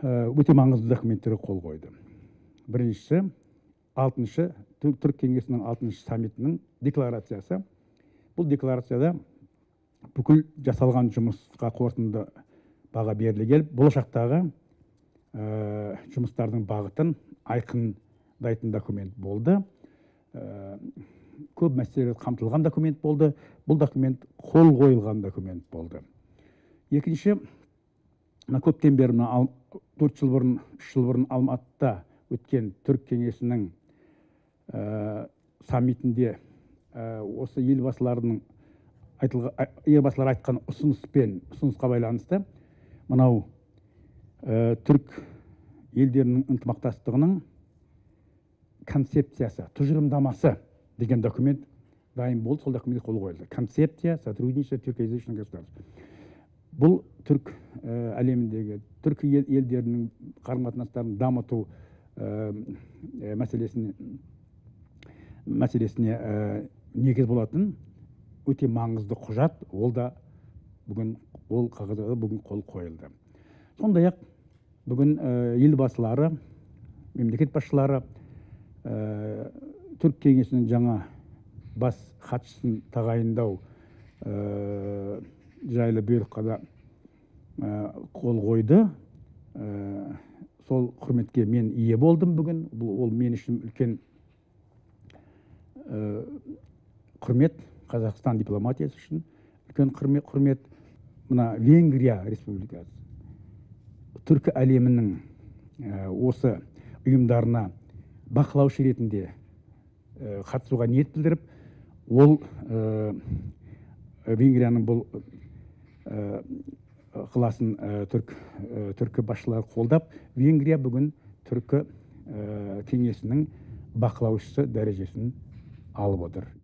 өте маңызды документтерге қол қойды. Біріншісі, Түрік кеңесінің 6-шы саммитінің декларациясы. Бұл декларацияда бүкіл жасалған жұмысқа қорытынды баға беріле келіп, болашақтағы жұмыстардың бағытын айқындайтын документ болды. Көп мәселелер қамтылған документ болды. Бұл документ қол қойылған документ болды. Екінші, көптен бері 4 жыл бұрын, 3 жыл бұрын Алматыда өткен Түрік кеңесінің саммитінде осы елбасылар айтқан ұсынысқа байланысты мынау түрік елдерінің ынтымақтастығының концепциясы, тұжырымдамасы деген документ дайын болды. Сол документке қол қойылды. Концепция сотрудничества тюркоязычных государств. Бұл түрік әлеміндегі түрік елдерінің қарым-қатынастарын дамыту мәселесіне негіз болатын өте маңызды құжат. Ол қағазда бүгін қол қойылды. Сондай-ақ бүгін елбасылары, мемлекет басшылары Түрік кеңесінің жаңа бас хатшысын тағайындау жайлы бұйрыққа да қол қойды. Сол құрметке мен ие болдым бүгін. Ол мен үшін үлкен құрмет, Қазақстан дипломатиясы үшін үлкен құрмет. Мына Венгрия республикасы түркі әлемінің осы ұйымдарына бақылаушы ретінде қатысуға ниет білдіріп, ол Венгрияның бұл ықыласын түркі басшылары қолдап, Венгрия бүгін түркі кеңесінің бақылаушысы дәрежесін алып отыр.